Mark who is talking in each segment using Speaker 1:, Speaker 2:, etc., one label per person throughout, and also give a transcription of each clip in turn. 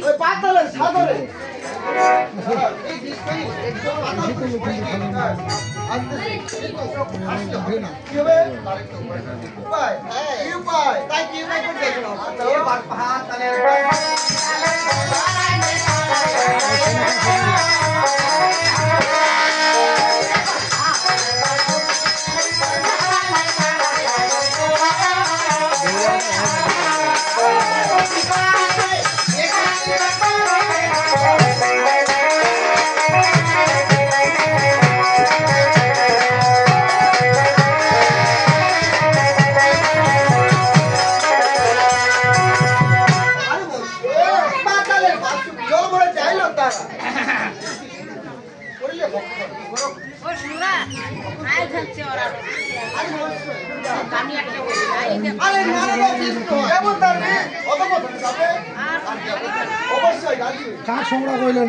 Speaker 1: ওই পাতালের সাদরে
Speaker 2: কার সংগ্রহ করলেন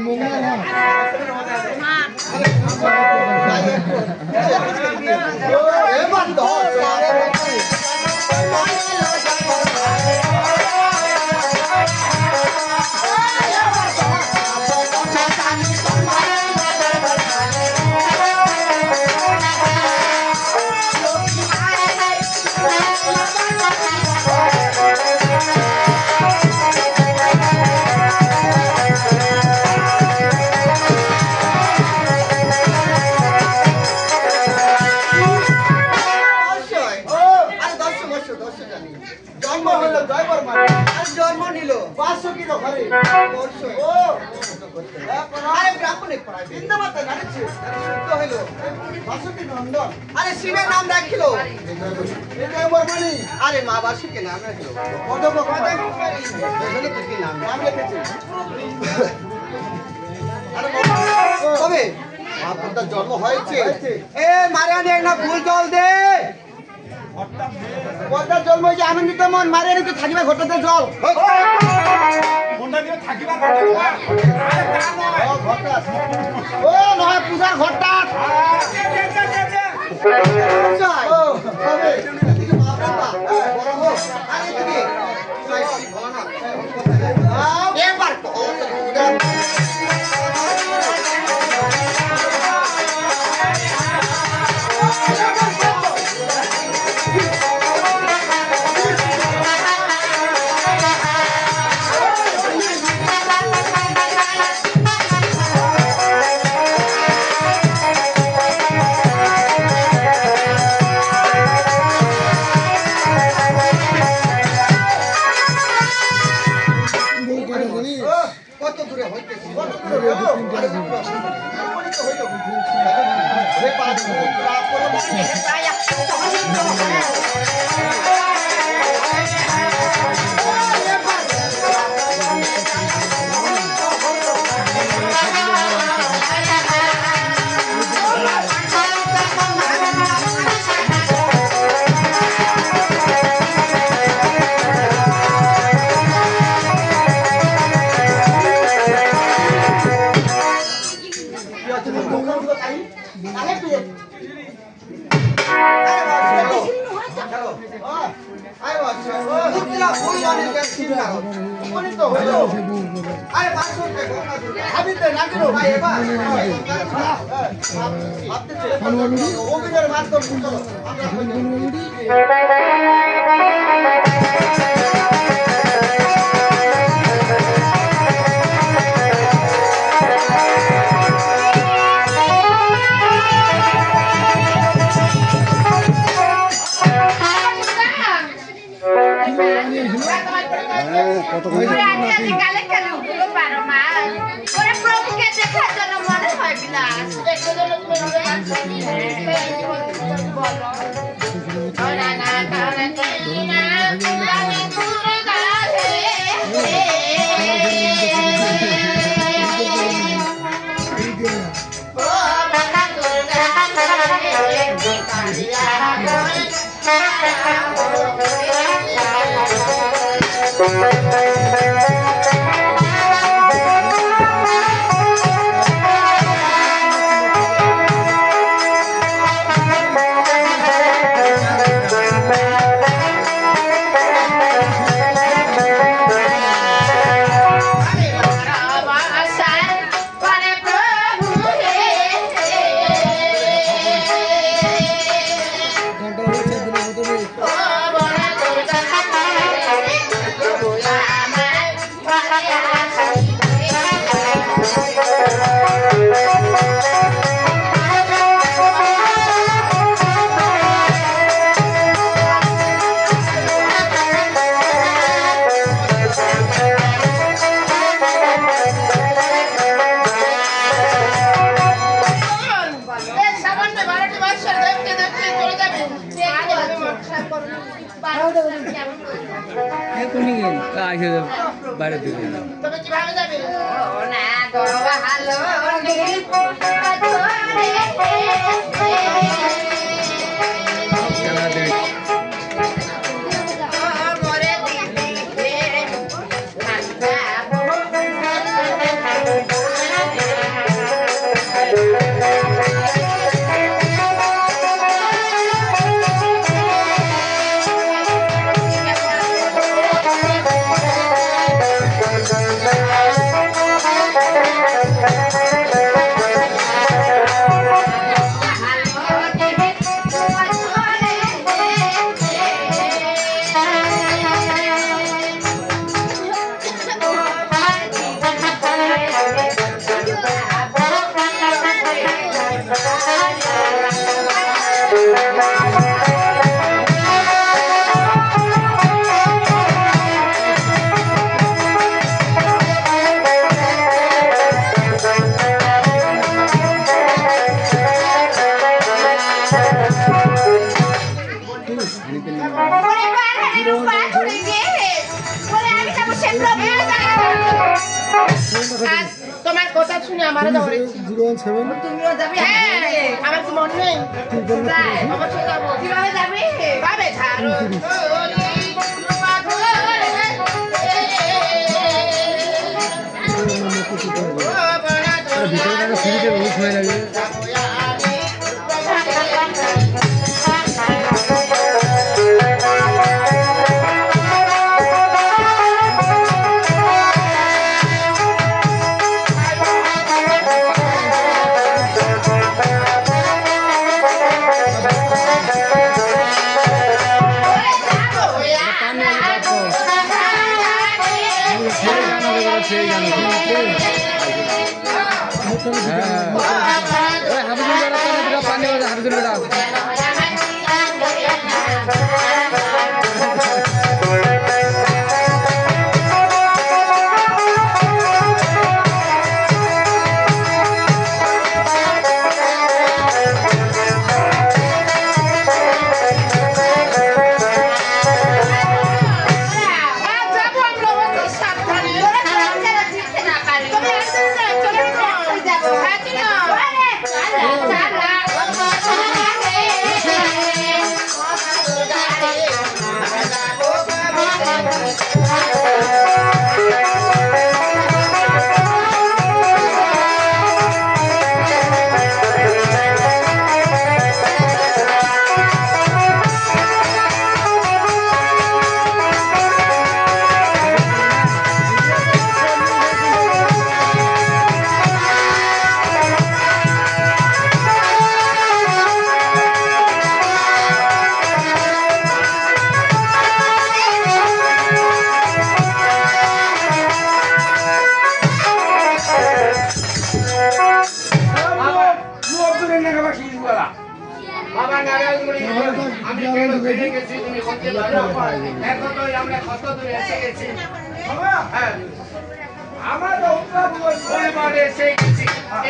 Speaker 1: জন্ম নিল 500 কিলো ঘরে আরে শিবের নাম রাখিল আরে মা বাসুকে নাম রাখিল নাম রেখেছে তবে আপনার জন্ম হয়েছে এ মারিয়ানি না ফুল জল দে ঘরটার জল মই যে আনন্দিত মন মারে রেখে থাকিবা ঘরটাতে জল
Speaker 3: কোনটা দিয়ে থাকিবা ঘরটা আরে তা নয়
Speaker 1: ও ঘরটা ও নয় পূজার ঘরটা ও হবে এদিকে বাবা বড় হো আরে এদিকে ভালো না এবার তো কত দূরে হইতেছি কত দূরে অভিনয়ের মাধ্যম
Speaker 4: তুমি বাইরে দিকে
Speaker 5: তবে কিভাবে যাবে তোমার কথা শুনে আমার তুমিও যাবে আমার কি মন নেই অবশ্যই যাবো কিভাবে যাবে ভাবে ছাড়ো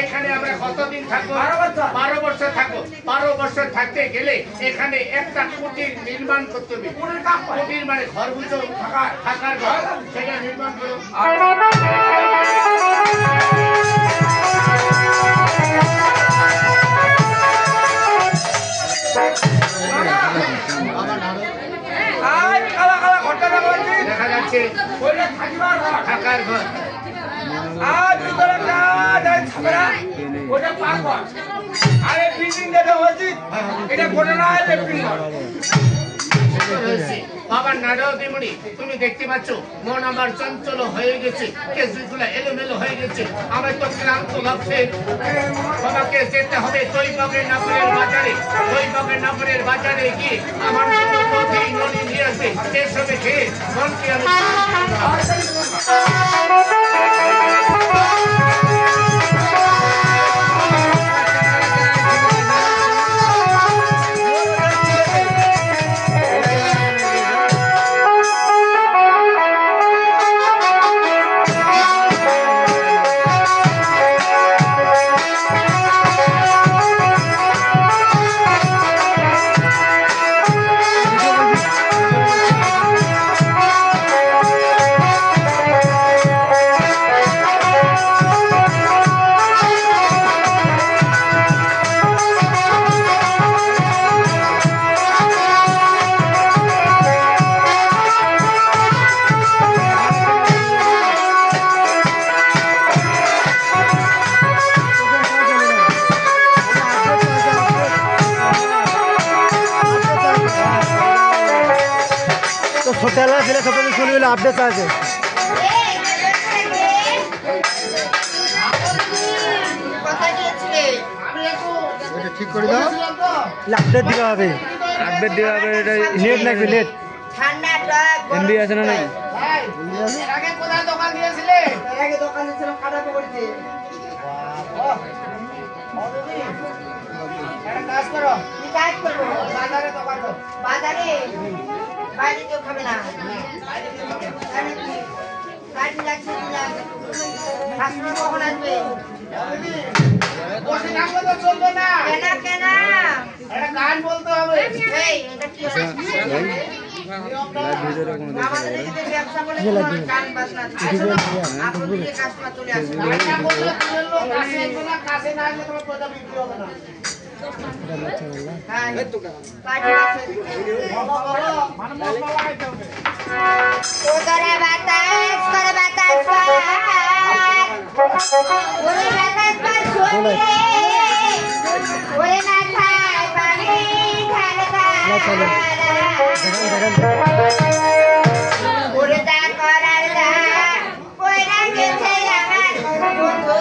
Speaker 5: এখানে আমরা কতদিন থাকবো 12 বছর থাকবো 12 বছর থাকতে গেলে এখানে একটা কুটির নির্মাণ করতে হবে কুটির মানে ঘর বুঝো থাকার ঘর সেটা নির্মাণ করো দেখা যাচ্ছে থাকার ঘর
Speaker 3: আর ভিতরে কাজ ছাপরা ওটা পাকর আরে বিল্ডিং যেটা হচ্ছে এটা কোন না ইলেকট্রিক
Speaker 5: বাবা নারদিমণি তুমি দেখতে পাচ্ছ মন আমার চঞ্চল হয়ে গেছে কেসগুলো এলোমেলো হয়ে গেছে আমার তো ক্লান্ত লাগছে বাবাকে যেতে হবে দইবাগের নাগরের বাজারে গিয়ে আমার জন্য নদী নিয়ে আসবে এসবে খেয়ে মনকে আমি
Speaker 2: ছোটবেলা ছেলে ছোট চলে আপডেট আছে ঠিক করে দাও আপডেট দিতে হবে
Speaker 4: আপডেট দেওয়া হবে এটা
Speaker 2: নেট লাগবে নেট
Speaker 4: এমবি আছে না নাই
Speaker 5: আগে কোথায় দোকান দিয়েছিলে
Speaker 1: আগে দোকান ছিল কাটাতে করেছে
Speaker 5: একটা কাজ করো
Speaker 1: কি কাজ করবো
Speaker 5: বাজারে দোকান দাও
Speaker 1: বাজারে বাইরে কেউ খাবে না জানি কি কাজ লাগছে কি লাগছে কাস্টমার কখন আসবে
Speaker 5: বসে থাকলে তো চলবে না
Speaker 1: কেন কেন
Speaker 5: একটা গান বলতে হবে
Speaker 1: এই এটা কি
Speaker 4: লাইভ ভিডিওটা কোনো দেখা
Speaker 1: আমাদের এখানে ব্যবসা বলে তোমার গান বাজনা আপনাদের কাস্টমার চলে আসবে
Speaker 5: গানটা বললে তুলে লোক কাছে আসবে না কাছে না আসলে তোমার পয়সা বিক্রি হবে না
Speaker 1: হ্যাঁ কাজ আছে
Speaker 5: মানে মশলা লাগাইতে হবে
Speaker 1: করে বাতাস ওরে বাতাস পার শুনে ওরে না খায় পানি খায় ওরে দা করার দা ওরা গেছে আমার বন্ধু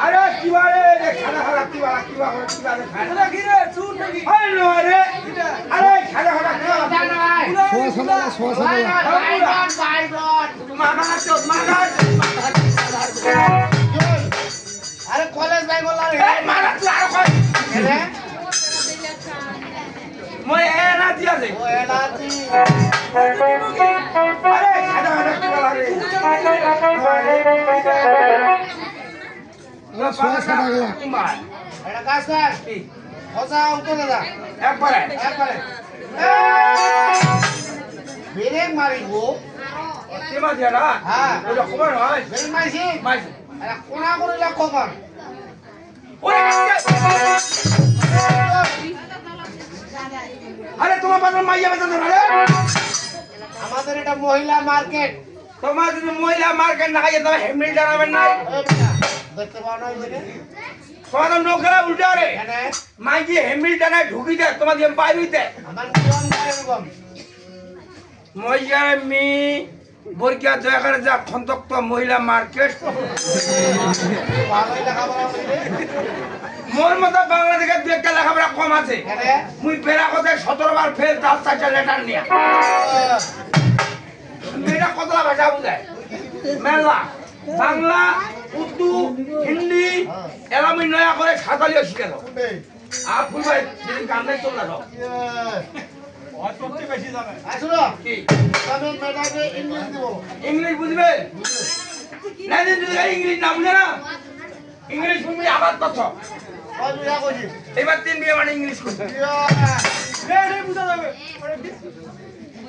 Speaker 3: আরে কি বারে রে খানা খানা কি বারে খানা কি রে চুর নাকি আরে নো আরে খানা খানা
Speaker 5: আরে কলেজ যাই বললা রে
Speaker 3: মারা তুই আর কই
Speaker 5: রে
Speaker 3: মই এনা দিয়া দে
Speaker 5: ও এলাচি
Speaker 3: আরে খানা খানা কি বারে
Speaker 5: এটা কাজ কর খোঁজা উঠে দাদা
Speaker 3: একবারে
Speaker 5: একবারে ব্রেক মারিব
Speaker 3: তেমা দিয়া না
Speaker 5: হ্যাঁ
Speaker 3: ওটা খবর হয়
Speaker 5: ব্রেক মাইছি
Speaker 3: মাইছে
Speaker 5: এটা কোনা করিলা খবর
Speaker 3: ওরে আরে তোমার পাশে মাইয়া বেচা না রে
Speaker 5: আমাদের এটা মহিলা মার্কেট
Speaker 3: তোমার যদি মহিলা মার্কেট না খাইয়ে তবে হেমিল জানাবেন না
Speaker 5: দেখতে পাও না এদিকে
Speaker 3: তোমাদের নৌকারা উল্টা রে
Speaker 5: এখানে
Speaker 3: মাইকি হ্যামিল্টনে ঢুকি দেয় তোমাদের বাইরে
Speaker 5: আমার নিয়ম এরকম
Speaker 3: মহিলার মি বর্গিয়া দয়াকারে যা খন্তক্ত মহিলা মার্কেট
Speaker 5: ভালোই লেখাপড়া করবে
Speaker 3: মোর মতো বাংলাদেশের দু একটা লেখাপড়া কম আছে
Speaker 5: এখানে
Speaker 3: মুই বেড়া কথায় 17 বার ফেল তার 4টা লেটার নিয়া মেয়েটা কতলা ভাষা বুঝায় মেলা বাংলা উর্দু হিন্দি এরা মুই নয়া করে সাঁতালিও শিখে দাও আর ফুলবাই যেদিন কান্দাই চলে যাও
Speaker 5: আসলো
Speaker 3: কি
Speaker 5: তবে মেয়েটাকে ইংলিশ দিব
Speaker 3: ইংলিশ বুঝবে না ইংলিশ না বুঝে না ইংলিশ তুমি আবার তথ্য
Speaker 5: কয় বিঘা কইছি
Speaker 3: এবার 3 বিয়ে মানে ইংলিশ করছে
Speaker 5: বুঝা যাবে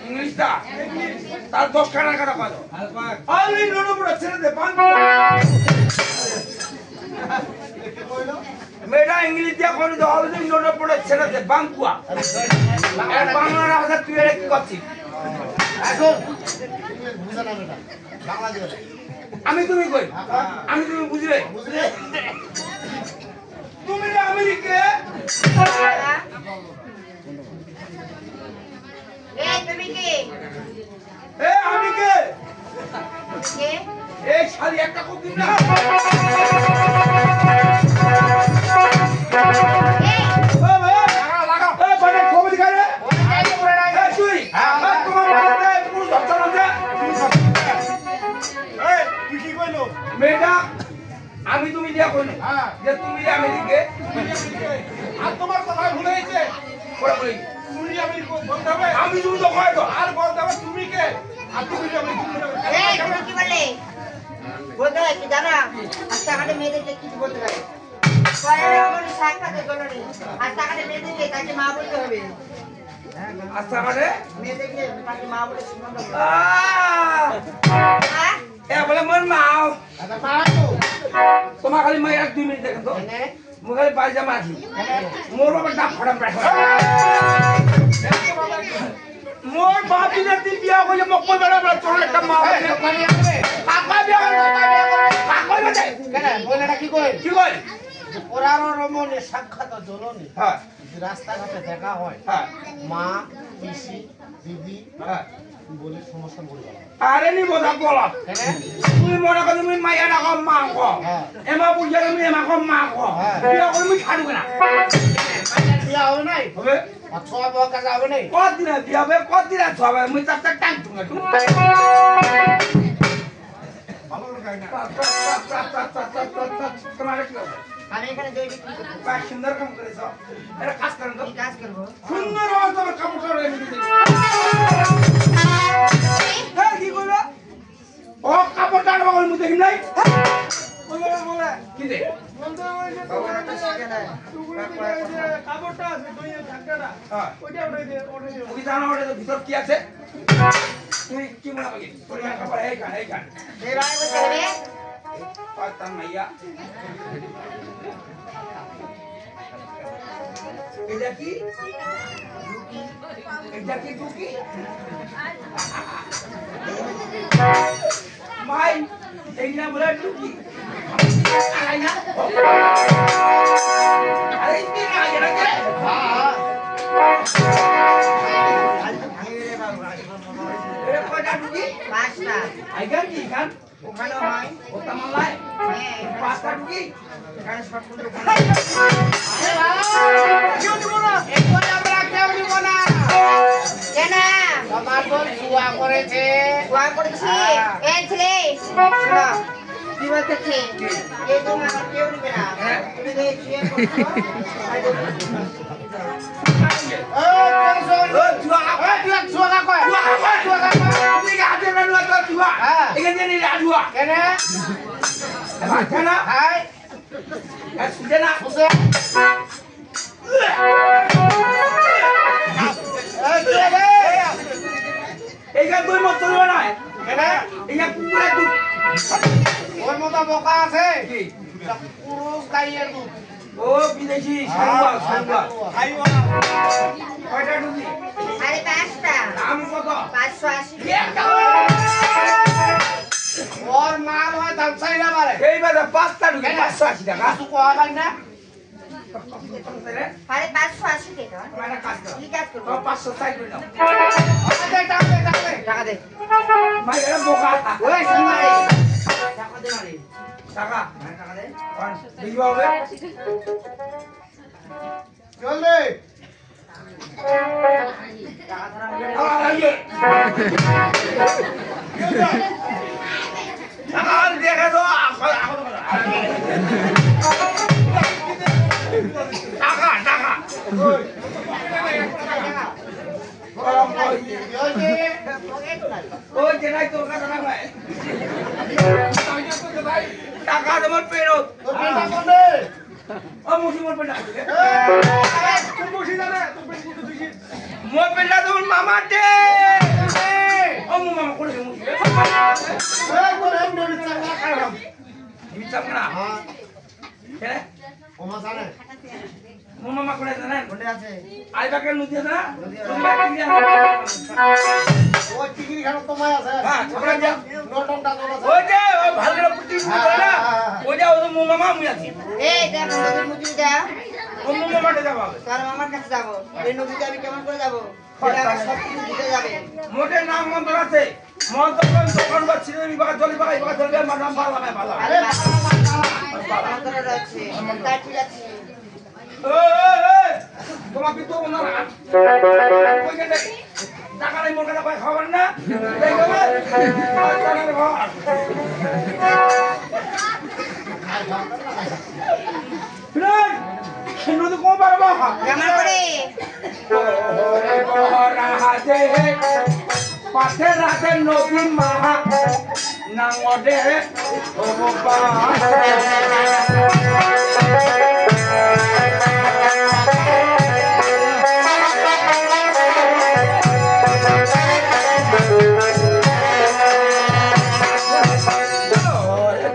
Speaker 3: ইংলিশটা তার 10 খানার কথা কয় অনলি নোনো বড় ছেড়ে দে পান মেয়েটা ইংলিশ দিয়া করে দাও অনলি নোনো বড় ছেড়ে দে বাঙ্কুয়া আর বাংলা ভাষা তুই এর কি করছিস
Speaker 5: আসুন বুঝা না বেটা বাংলা দিও
Speaker 3: আমি তুমি কই আমি তুমি বুঝবে
Speaker 5: বুঝলে
Speaker 3: তুমি আমেরিকা
Speaker 1: তুমি কি
Speaker 3: এ আমি কে
Speaker 1: কে
Speaker 3: এই শালি একটা কপি না ও লাগা এ বড় কবি দিখাই রে
Speaker 5: ওই কাজ করে না
Speaker 3: এ তুই তোমার বাড়িতে পুরো ধরতে না দে
Speaker 5: এই তুই কি কইলো
Speaker 3: মেয়েটা আমি তুমি দিয়া কইলো
Speaker 5: হ্যাঁ
Speaker 3: যে তুমি আমেরিকা
Speaker 5: আর তোমার কথা ভুলে গেছে
Speaker 3: পড়া কই
Speaker 5: তুমি আমি বলতে হবে
Speaker 3: আমি তুমি তো কয় তো
Speaker 5: আর বলতে হবে তুমি কে আর তুমি আমি
Speaker 1: এই তুমি কি বললে বলতে হয় কি জানা আজকে আমাদের মেয়েদেরকে কিছু বলতে পারে পরে আমার সাক্ষাতে গেলো নি আর টাকাটা মেয়েদেরকে তাকে মা বলতে হবে
Speaker 3: আচ্ছা মানে
Speaker 1: মেয়েদেরকে তাকে মা বলে শিখানো হবে হ্যাঁ
Speaker 3: এ বলে মন মাও
Speaker 5: আচ্ছা মারো
Speaker 3: তোমার খালি মাই 1-2 মিনিট দেখেন তো
Speaker 5: এনে
Speaker 3: মুখ খালি পায়জামা আছি মোর বাবা ডাব ফটাম প্রায় মোর বাপ দিনের দিন বিয়া কইলে মোক কই বেড়া বেড়া তোর একটা মা আছে
Speaker 5: দোকানে আসবে
Speaker 3: কাকা বিয়া করে কাকা বিয়া করে
Speaker 5: কেন বলেটা কি কই
Speaker 3: কি কই
Speaker 5: ওরার রমণে সাক্ষাৎ জ্বলনি
Speaker 3: হ্যাঁ
Speaker 5: রাস্তাঘাটে দেখা হয়
Speaker 3: হ্যাঁ
Speaker 5: মা পিসি দিদি
Speaker 3: হ্যাঁ
Speaker 5: বলে সমস্যা বলবো
Speaker 3: আরে নি বোঝা বলা
Speaker 5: কেন
Speaker 3: তুমি মনে কর তুমি মাইয়া ডাক মা ক এমা বুঝা তুমি এমা ক মা ক বিয়া করে আমি ছাড়ব না
Speaker 5: বিয়া হবে নাই
Speaker 3: হবে
Speaker 5: ছোয়া বকা কাজ হবে নাই
Speaker 3: কতদিন বিয়া হবে কতদিন হবে মুই চারটা টাইম তুমি তোমার কি হবে
Speaker 1: আমি এখানে দই বিক্রি করব
Speaker 3: বাহ সুন্দর কাম করেছ এটা কাজ করেন তো
Speaker 1: কি কাজ করব
Speaker 3: সুন্দর হবে তোমার কাপড় এমনি দিতে হ্যাঁ কি কইলো ও কাপড় টানবা কই মু দেখি নাই বলে কি দে
Speaker 1: বাবার একটা শিখে নাই
Speaker 5: কাপড়টা আছে দই ঢাকাটা
Speaker 3: হ্যাঁ
Speaker 5: ওইটা ওটাই দে
Speaker 3: ওই জানো ওটা ভিতর কি আছে তুই কি মনে করি তোর কাপড় এই কান
Speaker 1: দে ভাই বলতে হবে
Speaker 3: পাতাম মাইয়া এটা কি এটা কি টুকি মাই এই না বলে টুকি আই না আরে কি না এটা কে এরে কয়টা টুকি
Speaker 1: পাঁচটা
Speaker 3: আইগা কি খান
Speaker 1: ওখানেও হয়
Speaker 3: ওটা মালাই
Speaker 1: হ্যাঁ
Speaker 3: পাঁচটা টুকি
Speaker 1: এখানে সব কিছু
Speaker 5: কেউ দিব না এখন আমরা কেউ দিব না
Speaker 1: কেন
Speaker 5: তোমার বোন জুয়া করেছে
Speaker 1: ওয়া করছি এই ছেলে শোনো কি বলতেছে এই তো আমার কেউ নিবে না তুমি যে শুয়ে পড়ছো
Speaker 5: জুয়া কয়
Speaker 3: এখানে নিয়ে আজুয়া
Speaker 5: কেন
Speaker 3: না
Speaker 5: হাই
Speaker 3: সুজে না
Speaker 5: বুঝে
Speaker 3: এইখানে দুই মত চলবে না
Speaker 5: কেন
Speaker 3: এইখানে কুকুরের দুধ
Speaker 5: ওর মতো বোকা আছে
Speaker 3: কি
Speaker 5: পুরুষ গাইয়ের দুধ
Speaker 3: ও বিদেশি সাংবাদ সাংবাদ কয়টা টুকি
Speaker 1: আরে পাঁচটা
Speaker 3: দাম কত
Speaker 1: 580
Speaker 3: একটা
Speaker 5: ও ওর মাল হয় দাম চাই না পারে
Speaker 3: এইবারে 5টা ঢুকে 580 টাকা
Speaker 5: কিছু কোয়া ভাই না
Speaker 1: আরে 580 টাকা
Speaker 3: মানে কাজ কর
Speaker 1: কি কাজ করব
Speaker 3: 500 চাই করে দাও
Speaker 1: টাকা দে
Speaker 3: ভাই এরা বোকা
Speaker 1: ওই শুনরে টাকা দে না রে
Speaker 3: টাকা
Speaker 1: টাকা দে
Speaker 3: দেখি হবে
Speaker 5: চল দে
Speaker 1: টাকা ধরা
Speaker 3: আইয়ে আর দেখে তো টাকা টাকা ওই যে নাই তোর কাছে না ভাই টাকা তোমার পেরত
Speaker 5: তোর পেটা কোন রে
Speaker 3: ও মুসিমর পেটা তুই মুসি না মোর পেটা তোমার মামা দে ও মো মামা করে মুসি
Speaker 5: এই তোর এম নবি চাঙ্গা খারাপ
Speaker 3: বিচার না
Speaker 5: হ্যাঁ
Speaker 3: কেন
Speaker 5: ওমা জানে
Speaker 3: মো মামা করে জানেন
Speaker 1: কোনটা আছে
Speaker 3: আইবাকে নদী আছে না
Speaker 5: ও টিকিরি খানো তোমায় আছে
Speaker 3: হ্যাঁ ছোকরা যা
Speaker 5: নটনটা তোর আছে
Speaker 3: ওই যে ওই ভালো করে পুটি করে না ওই যে ওই মো মামা মুই আছি
Speaker 1: এই দেখ নদীর মুদি দা
Speaker 3: ও মো মামাতে যাবা
Speaker 1: তোর মামার কাছে যাব এই নদীতে আমি কেমন করে যাব এটা আমার সব কিছু দিতে যাবে
Speaker 3: মোটে নাম মন্ত্র আছে মন্ত্র দোকান বা ছিড়ে বাগা চলি বাগা চলবে মানাম ভালো না ভালো
Speaker 5: আরে
Speaker 1: মন্ত্র রয়েছে তাই ঠিক আছে
Speaker 3: তোমার কিন্তু না ওই যে টাকা নাই মোর কাছে পাই খাবার না দেখবে টাকার ঘর ফিরে নদী কো পারবা
Speaker 1: কেমন করে
Speaker 3: রাহাতে পাশে রাতে নদী মাহা নাঙদে ও বাবা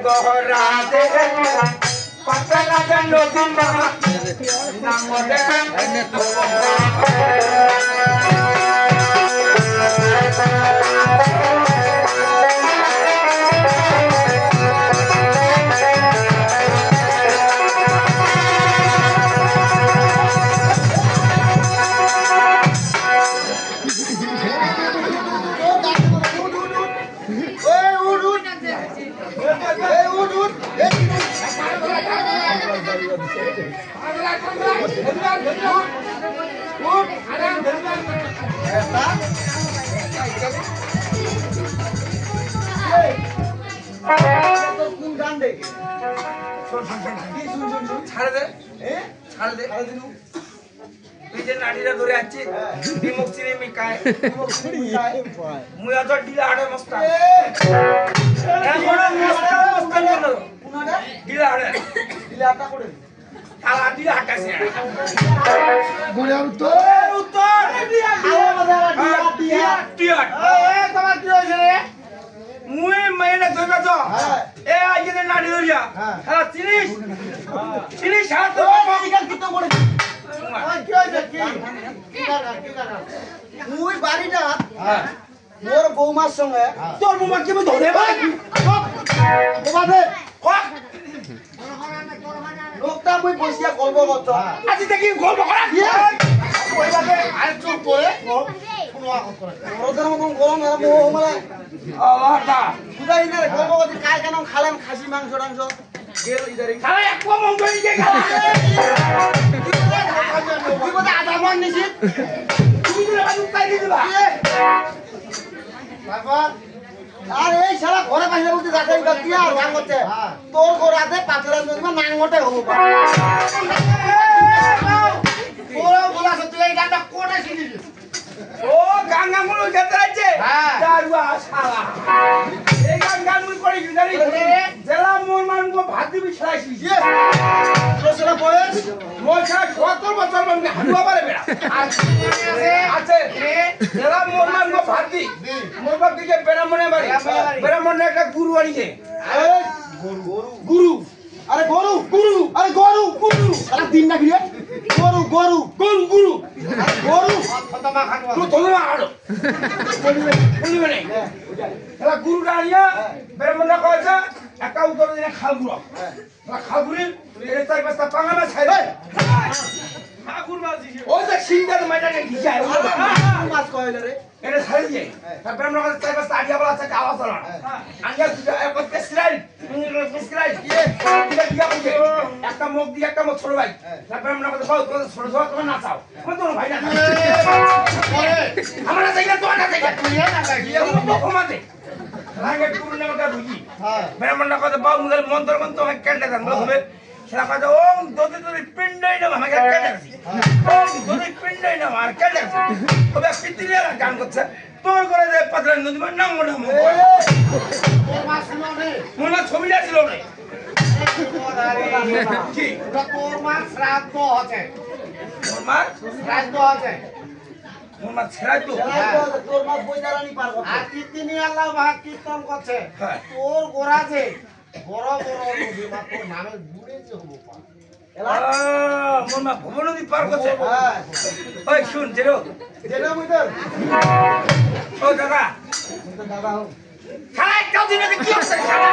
Speaker 3: গহরাতে পাশে রাতে নদী মাহা নাঙদে ও ছাড়ে দে ছাড়ে দে তুই যে নাড়িটা ধরে আছিস বিমুখ চিনি মিকায় মুই অত ডিলা আড়ে মস্তা এখন মস্তা মস্তা বলো ডিলা আড়ে
Speaker 5: ডিলাটা করে
Speaker 3: তালা ডিলা হাঁটাছে
Speaker 2: গুড়ে উত্তর
Speaker 3: উত্তর টিয়াট
Speaker 5: এই তোমার কি হইছে রে
Speaker 3: মুই মাইনে ধরে তো
Speaker 5: হ্যাঁ
Speaker 3: এ আইজনে নাড়ি ধরিয়া
Speaker 5: হ্যাঁ
Speaker 3: হ্যাঁ চিনিস চিনিস হাত তো
Speaker 5: ইকাল কিতো করে ওই কি হইছে কি কি কাকা
Speaker 2: মুই বাড়িটা
Speaker 3: হ্যাঁ
Speaker 2: মোর বৌমার সঙ্গে
Speaker 3: তোর মোমা কি ধরে ভাই
Speaker 2: বোমাতে
Speaker 3: কক
Speaker 2: লোকটা মুই বসিয়া গল্প করত
Speaker 3: আজি দেখি গল্প করা
Speaker 5: ওইভাবে আর চুপ করে শুনো করে
Speaker 2: ওদের মতন গরম এরা বউ মানে
Speaker 3: আল্লাহটা
Speaker 2: বুঝাই না রে গল্প করতে কায় কেন খালেন খাসি মাংস টাংস গেল ইদারে
Speaker 3: খালি এক মন ধরে কে গেল
Speaker 2: তুই কথা আধা মন নিছি
Speaker 3: তুমি দিলে বাজু তাই দিবা
Speaker 5: তারপর
Speaker 2: আর এই শালা ঘরে পাইলে বলতে যাচাই করতি আর গান করতে তোর ঘরাতে পাথরের নদী নাঙ্গটে হবো
Speaker 5: ওরা বলাছ তুই এই গানটা কোটা শুনিস
Speaker 3: ও গাঙ্গা মুলো যেতে আছে
Speaker 5: হ্যাঁ।
Speaker 3: দারুয়া শালা এই গান মুই করি জানি জেলা মোর মানগো ভাত দিবি ছাইছি
Speaker 2: তোর বয়স
Speaker 3: মোর ছা 70 বছর মানে হাঁটুয়া পারে বেড়া আছে জেলা মোর মানগো ভাত দি মোর বাপ দিকে বেরামনে বাড়ি বেরামনে একটা গুরু আনিছে
Speaker 2: গরু গরু গরু আরে গরু গরু আরে গরু গরু শালা দিন না গিয়ে গরু গরু
Speaker 3: গরু গরু
Speaker 2: গরু
Speaker 5: খতমা খান
Speaker 3: তুই তোমরা আড়ো বলবে নাই এলা গুরুটা আনিয়া বেরমনা কয়েছে একটা উত্তর দিনে খাল গুড়ো খাল গুড়ি এর চার পাঁচটা পাঙ্গা মাছ খাইবে ঠাকুর মাছ দিছে ওই যে সিংদার মাইটা নে দিছে
Speaker 2: মাছ কইলে রে
Speaker 3: এটা ছাড়ি দিয়ে তারপরে আমরা কাছে চার পাঁচটা আড়িয়া বলা আছে কালা চলা আনিয়া দুটো এক পেস্ট্রাইল পেস্ট্রাইল এটা দিয়া বুঝে একটা মুখ দিয়ে একটা মুখ ছোট ভাই তারপরে আমরা কাছে বল তোমরা ছোট ছোট তোমরা নাচাও আমি তোর ভাই না আমরা জায়গা তো না জায়গা
Speaker 5: তুই না থাকি
Speaker 3: কমাতে লাগে পুরনো কথা বুঝি
Speaker 2: হ্যাঁ
Speaker 3: বেরমনা কথা বাউ মুগল মন্তর মন্ত আমাকে কেটে দেন বলবে সেটা কথা ও দোতে তোরে পিন্ডাই না আমাকে কেটে দিছি ও দোতে পিন্ডাই না আমার কেটে দিছি ওবে পিতিলে গান করছে তোর করে যে পাতলা নদী মানে নাম মনে
Speaker 5: তোর মা শুনো রে
Speaker 3: মনে ছবিটা ছিল রে কি
Speaker 5: তোর মা শ্রাদ্ধ হচ্ছে
Speaker 3: তোর মা
Speaker 5: শ্রাদ্ধ হচ্ছে
Speaker 3: মোর মা ছেড়াই তো
Speaker 2: তোর মা বইদারানি পার করতে
Speaker 5: আর কীর্তনী আল্লাহ মহা কীর্তন করছে
Speaker 3: হ্যাঁ।
Speaker 5: তোর গোড়া যে বড় বড় নদী মা তোর নামে ঘুরেছে হবো পা
Speaker 3: মোর মা ভুবন নদী পার করছে
Speaker 2: হ্যাঁ
Speaker 3: ওই শুন জেরো
Speaker 2: যেটা বুঝতে
Speaker 3: ও দাদা
Speaker 2: দাদা হোক
Speaker 3: খালা একটাও দিনে কি হচ্ছে খালা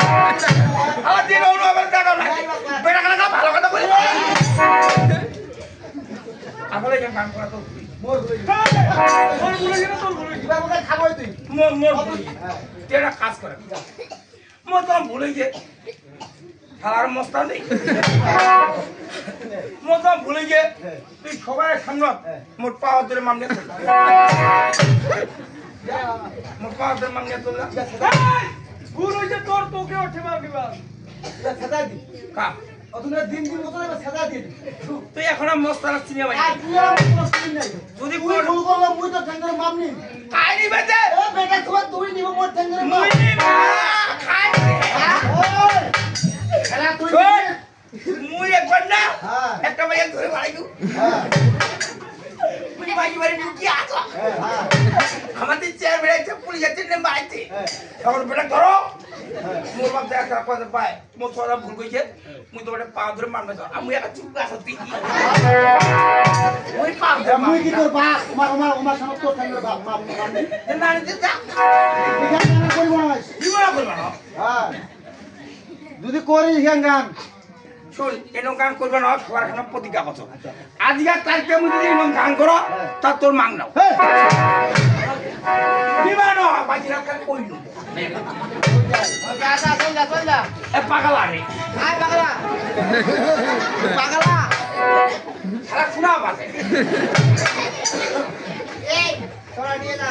Speaker 3: আমার দিন অন্য আবার দাদা না বেটা খালা ভালো কথা বলি আসলে কেন গান করা তো
Speaker 2: মোর বই
Speaker 3: মোর বলে গেলে তোর বলে
Speaker 2: কিবা মতে খাবই তুই
Speaker 3: মোর বলি তেরা কাজ করে মোর তো ভুলে গিয়ে খালার মস্তা নেই মোর তো ভুলে গিয়ে তুই সবাই সামনে মোর পাওয়ার ধরে মামলে তোল মোর পাওয়ার ধরে মামলে তোল ভুল হয়েছে তোর তোকে ওঠে মারবিবা
Speaker 2: সেটা দি
Speaker 3: কা
Speaker 2: অতনে দিন দিন মতো সেটা দি
Speaker 3: তুই এখন মস্তানা চিনে ভাই
Speaker 2: আর তুই আর কোনো সিন নাই
Speaker 3: যদি
Speaker 2: তুই ভুল করলাম মুই তো ঠ্যাঙ্গের মামনি
Speaker 3: কাহিনী বেঁচে
Speaker 2: এ বেটা তোমার তুই নিব মোর ঠ্যাঙ্গের মাম
Speaker 3: মুই
Speaker 2: ওই
Speaker 5: খেলা তুই
Speaker 3: মুই একবার না
Speaker 2: হ্যাঁ
Speaker 3: একটা ভাইয়া ধরে বাড়াইলু
Speaker 2: হ্যাঁ
Speaker 3: মুই ভাই বাড়ি ঢুকি আসো
Speaker 2: হ্যাঁ
Speaker 3: আমাদের চেয়ার বেড়াইছে পুলিশের চেনে বাড়াইছে
Speaker 2: হ্যাঁ
Speaker 3: তখন বেটা ধরো মোর বাপ দেখা কথা পায় মোর তোরা ভুল কইছে মুই তো বেটা পা ধরে মারবে তো আমি একটা চুপ আসো তুই মুই পা ধরে
Speaker 2: মুই কি তোর বাপ আমার সামনে তোর ঠ্যাঙ্গের বাপ মামনি
Speaker 3: না নিতে যা
Speaker 2: এখানে গান করব না
Speaker 3: জীবন করবা না
Speaker 2: হ্যাঁ যদি করিস গান
Speaker 3: শুন এরকম গান করবে না সবার এখন প্রতিজ্ঞা করছো আজকের তারিখে মুই যদি এরকম গান করো তা তোর মাং নাও বিমান বাজি রাখার কইল
Speaker 5: যা যা চল যা চল যা
Speaker 3: এ পাগলা রে
Speaker 5: আয় পাগলা পাগলা
Speaker 3: সারা শোনা বাজে
Speaker 1: এই তোরা নিয়ে যা